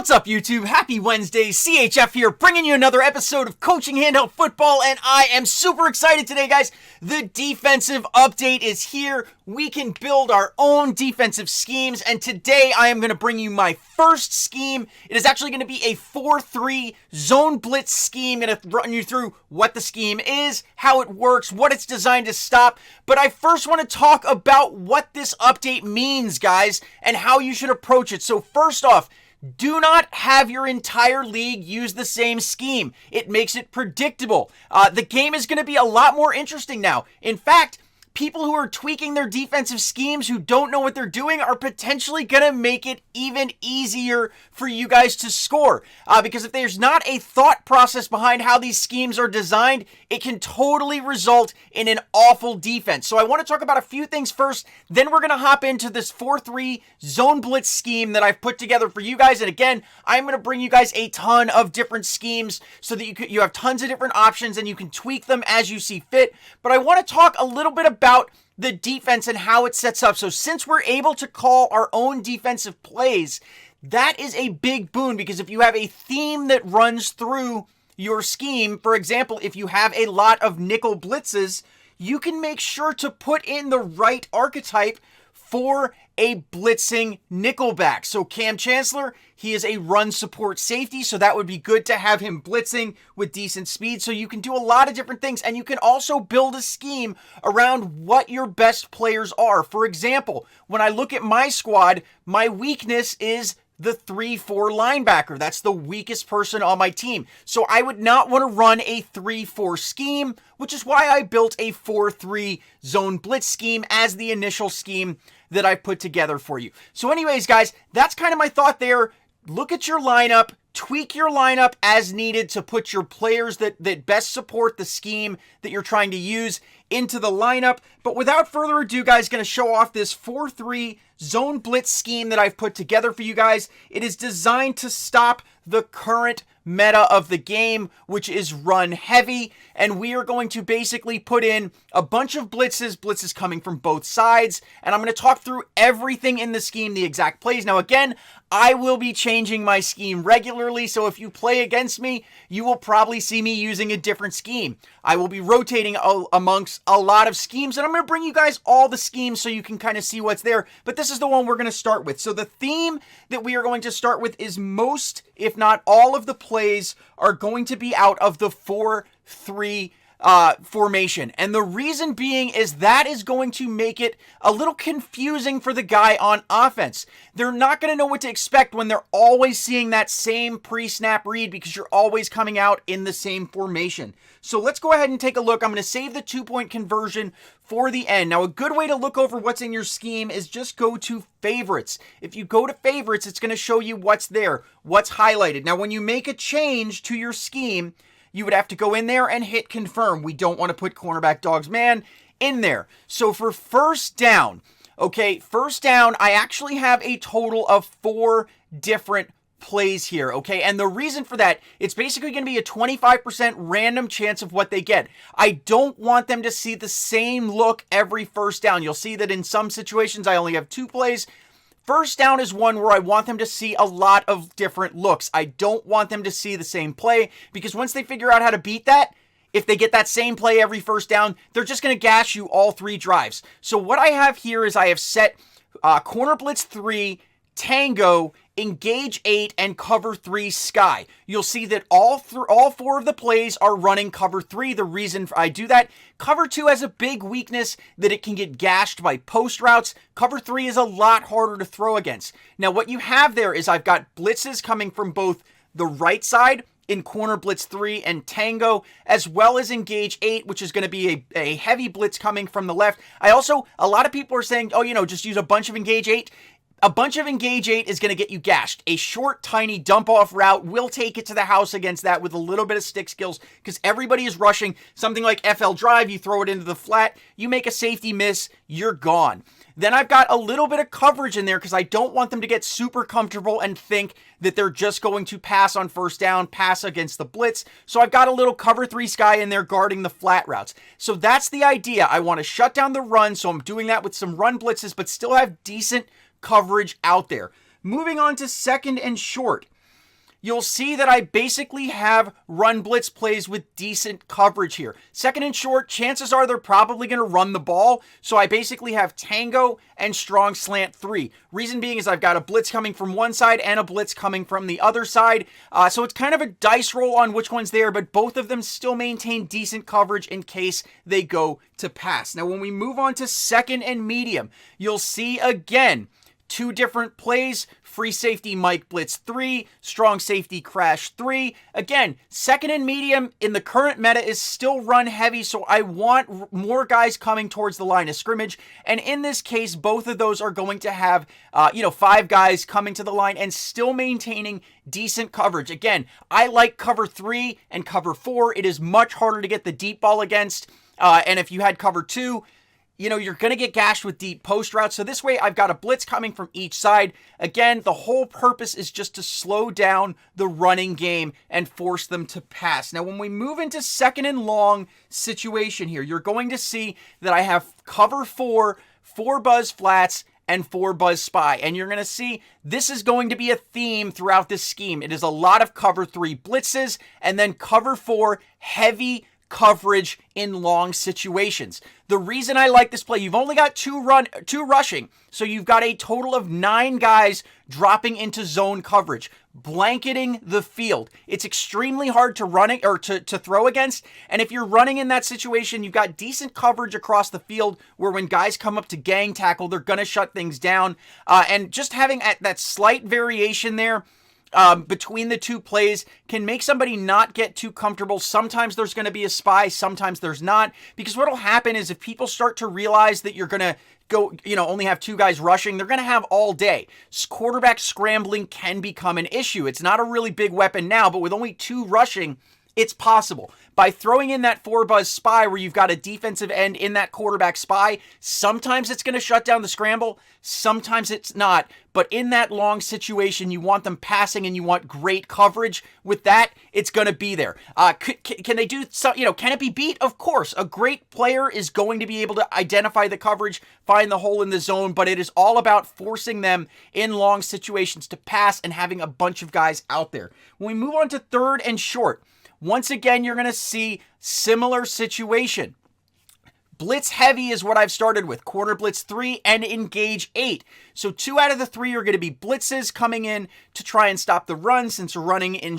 What's up, YouTube? Happy Wednesday. CHF here, bringing you another episode of Coaching Handheld Football, and I am super excited today, guys. The defensive update is here. We can build our own defensive schemes, and today I am going to bring you my first scheme. It is actually going to be a 4-3 zone blitz scheme. I'm going to run you through what the scheme is, how it works, what it's designed to stop, but I first want to talk about what this update means, guys, and how you should approach it. So first off, do not have your entire league use the same scheme. It makes it predictable. The game is going to be a lot more interesting now. In fact, people who are tweaking their defensive schemes who don't know what they're doing are potentially going to make it even easier for you guys to score. Because if there's not a thought process behind how these schemes are designed, it can totally result in an awful defense. So I want to talk about a few things first, then we're going to hop into this 4-3 zone blitz scheme that I've put together for you guys. And again, I'm going to bring you guys a ton of different schemes so that you have tons of different options and you can tweak them as you see fit. But I want to talk a little bit about the defense and how it sets up. So since we're able to call our own defensive plays, that is a big boon, because if you have a theme that runs through your scheme, for example, if you have a lot of nickel blitzes, you can make sure to put in the right archetype for a blitzing nickelback. So Cam Chancellor, he is a run support safety, so that would be good to have him blitzing with decent speed. So you can do a lot of different things, and you can also build a scheme around what your best players are. For example, when I look at my squad, my weakness is the 3-4 linebacker. That's the weakest person on my team. So I would not want to run a 3-4 scheme, which is why I built a 4-3 zone blitz scheme as the initial scheme that I put together for you. So anyways, guys, that's kind of my thought there. Look at your lineup, tweak your lineup as needed to put your players that best support the scheme that you're trying to use into the lineup. But without further ado, guys, going to show off this 4-3 zone blitz scheme that I've put together for you guys. It is designed to stop the current meta of the game, which is run heavy, and we are going to basically put in a bunch of blitzes coming from both sides, and I'm going to talk through everything in the scheme, the exact plays. Now again, I will be changing my scheme regularly, so if you play against me, you will probably see me using a different scheme. I will be rotating amongst a lot of schemes, and I'm going to bring you guys all the schemes so you can kind of see what's there, but this is the one we're going to start with. So the theme that we are going to start with is most, if not all, of the plays are going to be out of the 4-3 formation. And the reason being is that is going to make it a little confusing for the guy on offense. They're not going to know what to expect when they're always seeing that same pre-snap read, because you're always coming out in the same formation. So let's go ahead and take a look. I'm going to save the 2-point conversion for the end. Now, a good way to look over what's in your scheme is just go to favorites. If you go to favorites, it's going to show you what's there, what's highlighted. Now, when you make a change to your scheme, you would have to go in there and hit confirm. We don't want to put cornerback dogs man in there. So for first down, okay, first down, I actually have a total of 4 different plays here, okay? And the reason for that, it's basically going to be a 25% random chance of what they get. I don't want them to see the same look every first down. You'll see that in some situations, I only have 2 plays. First down is one where I want them to see a lot of different looks. I don't want them to see the same play, because once they figure out how to beat that, if they get that same play every first down, they're just going to gash you all 3 drives. So what I have here is I have set corner blitz 3, tango, engage 8, and cover 3 sky. You'll see that all 4 of the plays are running cover 3. The reason I do that, cover 2 has a big weakness that it can get gashed by post routes. Cover 3 is a lot harder to throw against. Now what you have there is I've got blitzes coming from both the right side in corner blitz 3 and tango, as well as engage 8, which is going to be a heavy blitz coming from the left. A lot of people are saying, oh, just use a bunch of engage 8. A bunch of engage 8 is going to get you gashed. A short, tiny dump-off route will take it to the house against that with a little bit of stick skills, because everybody is rushing. Something like FL Drive, you throw it into the flat, you make a safety miss, you're gone. Then I've got a little bit of coverage in there because I don't want them to get super comfortable and think that they're just going to pass on first down, pass against the blitz. So I've got a little cover 3 sky in there guarding the flat routes. So that's the idea. I want to shut down the run, so I'm doing that with some run blitzes, but still have decent coverage out there. Moving on to second and short. you'll see that I basically have run blitz plays with decent coverage here. Second and short, chances are they're probably going to run the ball. So I basically have tango and strong slant 3. Reason being is I've got a blitz coming from one side and a blitz coming from the other side. So it's kind of a dice roll on which one's there, but both of them still maintain decent coverage in case they go to pass. Now, when we move on to second and medium, you'll see again, 2 different plays, free safety Mike blitz 3, strong safety crash 3. Again, second and medium in the current meta is still run heavy, so I want more guys coming towards the line of scrimmage. And in this case, both of those are going to have, 5 guys coming to the line and still maintaining decent coverage. Again, I like cover 3 and cover 4. It is much harder to get the deep ball against. And if you had cover 2, you're going to get gashed with deep post routes. So this way, I've got a blitz coming from each side. Again, the whole purpose is just to slow down the running game and force them to pass. Now, when we move into second and long situation here, you're going to see that I have cover 4, 4 buzz flats, and 4 buzz spy. And you're going to see this is going to be a theme throughout this scheme. It is a lot of cover 3 blitzes and then cover 4 heavy coverage in long situations. The reason I like this play, you've only got 2 rushing, so you've got a total of 9 guys dropping into zone coverage, blanketing the field. It's extremely hard to run it or to throw against, and if you're running in that situation, you've got decent coverage across the field where when guys come up to gang tackle, they're going to shut things down, and just having that slight variation there between the 2 plays can make somebody not get too comfortable. Sometimes there's going to be a spy, sometimes there's not, because what'll happen is if people start to realize that you're going to go, only have 2 guys rushing, they're going to have all day. Quarterback scrambling can become an issue. It's not a really big weapon now, but with only 2 rushing, it's possible. By throwing in that 4 buzz spy where you've got a defensive end in that quarterback spy, sometimes it's going to shut down the scramble, sometimes it's not. But in that long situation, you want them passing and you want great coverage. With that, it's going to be there. Can they do so? Can it be beat? Of course. A great player is going to be able to identify the coverage, find the hole in the zone, but it is all about forcing them in long situations to pass and having a bunch of guys out there. When we move on to third and short, once again, you're going to see similar situation. Blitz heavy is what I've started with. Corner blitz 3 and engage 8. So 2 out of the 3 are going to be blitzes coming in to try and stop the run, since running in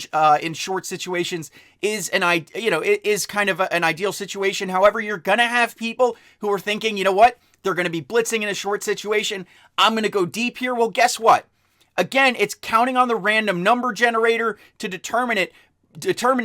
short situations is kind of an ideal situation. However, you're going to have people who are thinking, they're going to be blitzing in a short situation. I'm going to go deep here. Well, guess what? Again, it's counting on the random number generator to determine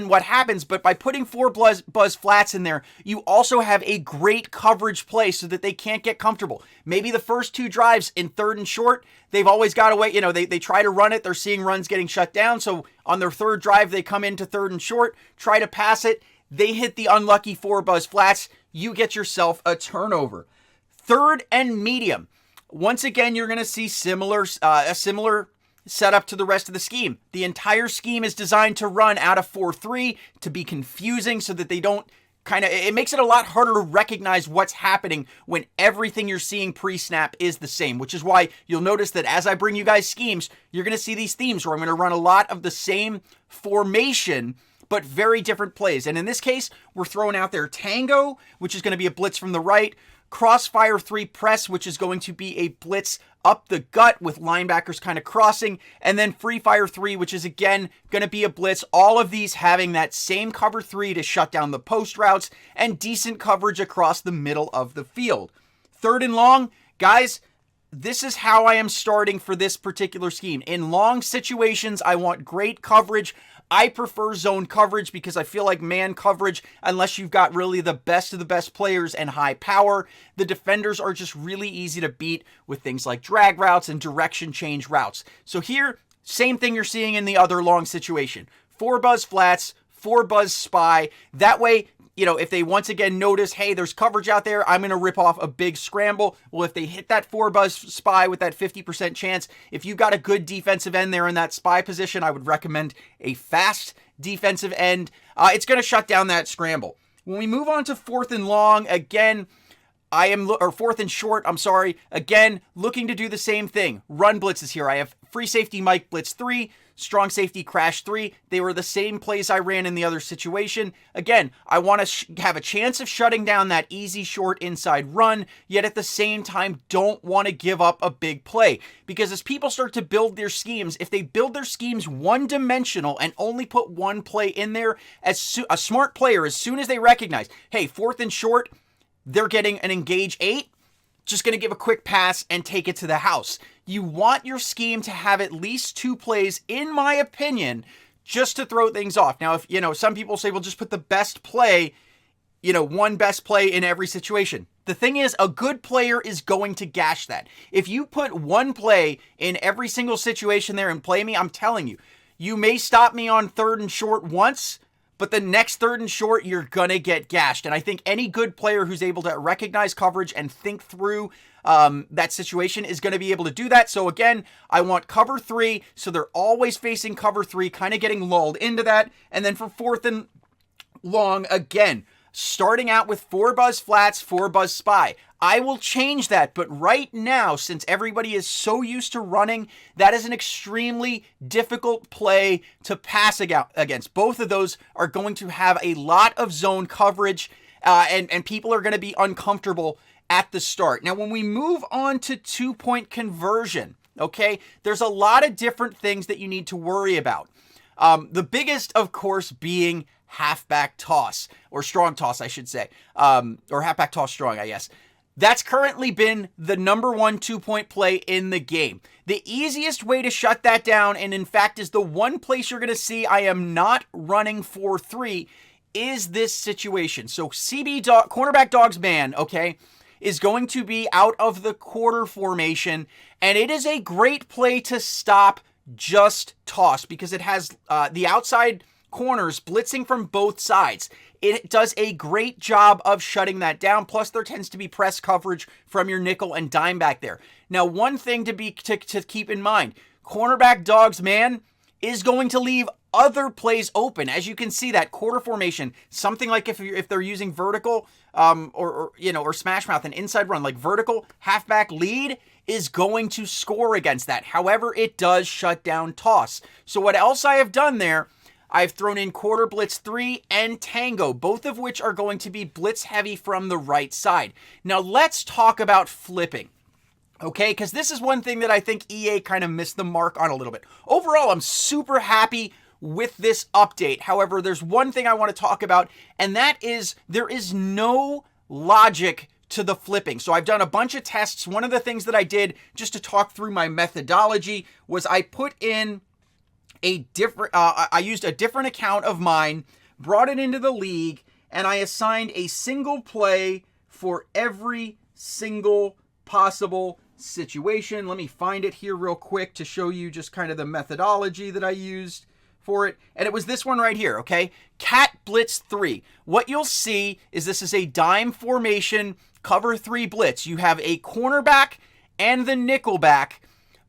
what happens, but by putting 4 buzz flats in there, you also have a great coverage play so that they can't get comfortable. Maybe the first 2 drives in third and short, they've always got away, they try to run it, they're seeing runs getting shut down, so on their third drive, they come into third and short, try to pass it, they hit the unlucky 4 buzz flats, you get yourself a turnover. Third and medium, once again, you're going to see a similar setup to the rest of the scheme. The entire scheme is designed to run out of 4-3 to be confusing so that they don't it makes it a lot harder to recognize what's happening when everything you're seeing pre-snap is the same, which is why you'll notice that as I bring you guys schemes, you're going to see these themes where I'm going to run a lot of the same formation, but very different plays. And in this case, we're throwing out there tango, which is going to be a blitz from the right, crossfire 3 press, which is going to be a blitz up the gut with linebackers kind of crossing, and then free fire 3, which is again going to be a blitz. All of these having that same cover 3 to shut down the post routes and decent coverage across the middle of the field. Third and long, guys, this is how I am starting for this particular scheme. In long situations, I want great coverage. I prefer zone coverage because I feel like man coverage, unless you've got really the best of the best players and high power, the defenders are just really easy to beat with things like drag routes and direction change routes. So here, same thing you're seeing in the other long situation. 4 buzz flats, 4 buzz spy. That way, if they once again notice, hey, there's coverage out there, I'm going to rip off a big scramble. Well, if they hit that 4 buzz spy with that 50% chance, if you got a good defensive end there in that spy position, I would recommend a fast defensive end. It's going to shut down that scramble. When we move on to fourth and long, again, fourth and short, again, looking to do the same thing. Run blitzes here. I have free safety Mike Blitz 3, strong safety crash 3. They were the same plays I ran in the other situation. Again, I want to have a chance of shutting down that easy short inside run, yet at the same time don't want to give up a big play. Because as people start to build their schemes, if they build their schemes one-dimensional and only put one play in there, as a smart player, as soon as they recognize, hey, 4th and short, they're getting an engage 8, just going to give a quick pass and take it to the house. You want your scheme to have at least 2 plays, in my opinion, just to throw things off. Now, if, some people say, well, just put the best play, one best play in every situation. The thing is, a good player is going to gash that. If you put one play in every single situation there and play me, I'm telling you, you may stop me on 3rd and short once, but the next 3rd and short, you're going to get gashed. And I think any good player who's able to recognize coverage and think through that situation is going to be able to do that. So again, I want cover 3. So they're always facing cover 3, kind of getting lulled into that. And then for 4th and long, again, starting out with 4 buzz flats, 4 buzz spy. I will change that, but right now, since everybody is so used to running, that is an extremely difficult play to pass against. Both of those are going to have a lot of zone coverage, and people are going to be uncomfortable at the start. Now, when we move on to 2-point conversion, okay, there's a lot of different things that you need to worry about. The biggest, of course, being halfback toss, or strong toss, I should say, or halfback toss strong, I guess. That's currently been the number 1 2-point play in the game. The easiest way to shut that down, and in fact is the one place you're going to see I am not running 4-3, is this situation. So cornerback dog's man, okay, is going to be out of the quarter formation, and it is a great play to stop just toss because it has the outside corners blitzing from both sides. It does a great job of shutting that down. Plus, there tends to be press coverage from your nickel and dime back there. Now, one thing to keep in mind, cornerback dog's man is going to leave other plays open. As you can see, that quarter formation, something like if they're using vertical or smash mouth, an inside run like vertical halfback lead is going to score against that. However, it does shut down toss. So what else I have done there, I've thrown in quarter blitz 3 and tango, both of which are going to be blitz heavy from the right side. Now let's talk about flipping, okay? Because this is one thing that I think EA kind of missed the mark on a little bit. Overall, I'm super happy with this update. However, there's one thing I want to talk about, and that is there is no logic to the flipping. So I've done a bunch of tests. One of the things that I did just to talk through my methodology was I put in I used a different account of mine, brought it into the league, and I assigned a single play for every single possible situation. Let me find it here real quick to show you just kind of the methodology that I used for it. And it was this one right here, okay? Cat Blitz 3. What you'll see is this is a dime formation cover 3 blitz. You have a cornerback and the nickelback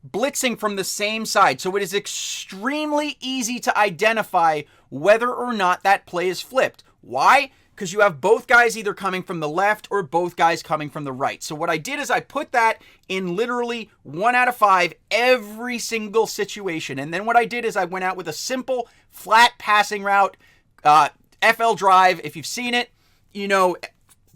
blitzing from the same side. So it is extremely easy to identify whether or not that play is flipped. Why? Because you have both guys either coming from the left or both guys coming from the right. So what I did is I put that in literally 1 out of 5 every single situation. And then what I did is I went out with a simple flat passing route, FL drive. If you've seen it,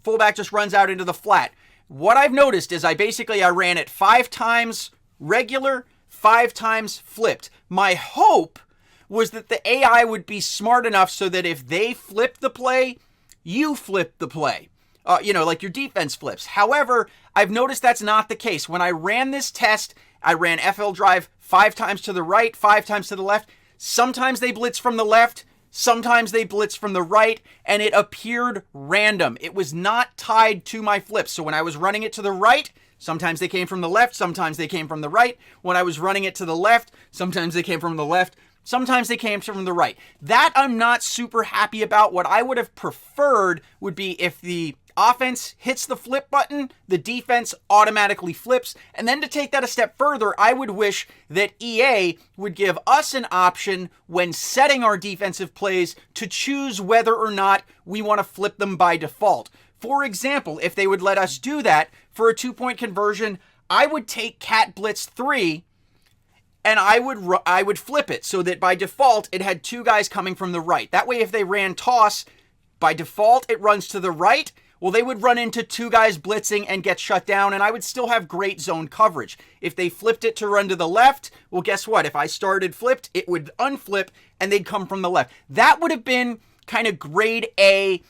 fullback just runs out into the flat. What I've noticed is I ran it 5 times regular, 5 times flipped. My hope was that the AI would be smart enough so that if they flip the play, you flip the play. Like your defense flips. However, I've noticed that's not the case. When I ran this test, I ran FL drive 5 times to the right, 5 times to the left. Sometimes they blitz from the left, sometimes they blitz from the right, and it appeared random. It was not tied to my flips. So when I was running it to the right, sometimes they came from the left, sometimes they came from the right. When I was running it to the left, sometimes they came from the left, sometimes they came from the right. That I'm not super happy about. What I would have preferred would be if the offense hits the flip button, the defense automatically flips. And then to take that a step further, I would wish that EA would give us an option when setting our defensive plays to choose whether or not we want to flip them by default. For example, if they would let us do that for a 2-point conversion, I would take Cat Blitz 3 and I would flip it so that by default it had 2 guys coming from the right. That way if they ran toss, by default it runs to the right. Well, they would run into 2 guys blitzing and get shut down, and I would still have great zone coverage. If they flipped it to run to the left, well, guess what? If I started flipped, it would unflip, and they'd come from the left. That would have been kind of grade A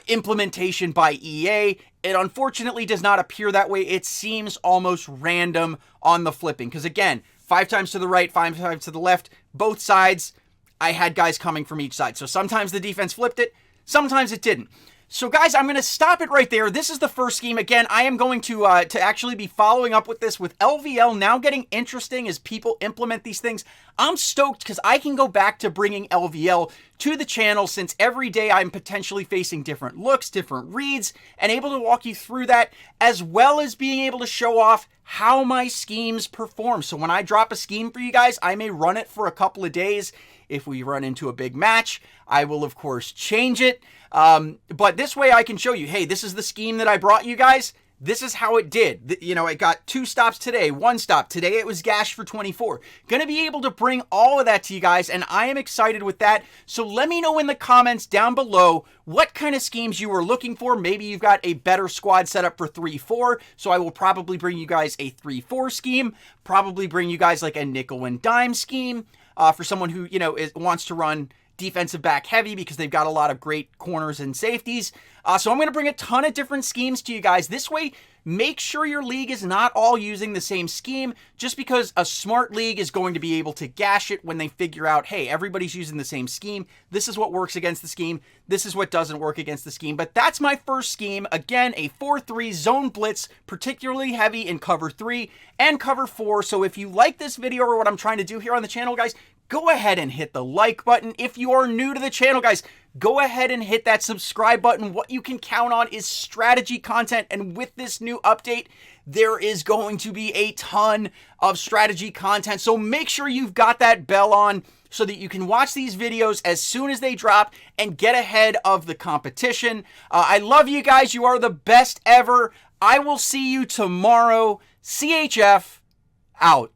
implementation by EA. It unfortunately does not appear that way. It seems almost random on the flipping, because again, 5 times to the right, 5 times to the left, both sides, I had guys coming from each side. So sometimes the defense flipped it, sometimes it didn't. So guys, I'm going to stop it right there. This is the first scheme. Again, I am going to actually be following up with this with LVL now getting interesting as people implement these things. I'm stoked because I can go back to bringing LVL to the channel, since every day I'm potentially facing different looks, different reads, and able to walk you through that, as well as being able to show off how my schemes perform. So when I drop a scheme for you guys, I may run it for a couple of days. If we run into a big match, I will of course change it. But this way I can show you, hey, this is the scheme that I brought you guys. This is how it did. You know, it got 2 stops today, 1 stop. Today it was gash for 24. Gonna be able to bring all of that to you guys, and I am excited with that. So let me know in the comments down below what kind of schemes you were looking for. Maybe you've got a better squad setup for 3-4, so I will probably bring you guys a 3-4 scheme, probably bring you guys like a nickel and dime scheme for someone who, you know, wants to run defensive back heavy because they've got a lot of great corners and safeties. So I'm going to bring a ton of different schemes to you guys. This way, make sure your league is not all using the same scheme, just because a smart league is going to be able to gash it when they figure out, hey, everybody's using the same scheme. This is what works against the scheme. This is what doesn't work against the scheme. But that's my first scheme. Again, a 4-3 zone blitz, particularly heavy in cover 3 and cover 4. So if you like this video or what I'm trying to do here on the channel, guys, go ahead and hit the like button. If you are new to the channel, guys, go ahead and hit that subscribe button. What you can count on is strategy content, and with this new update, there is going to be a ton of strategy content. So make sure you've got that bell on so that you can watch these videos as soon as they drop and get ahead of the competition. I love you guys. You are the best ever. I will see you tomorrow. CHF out.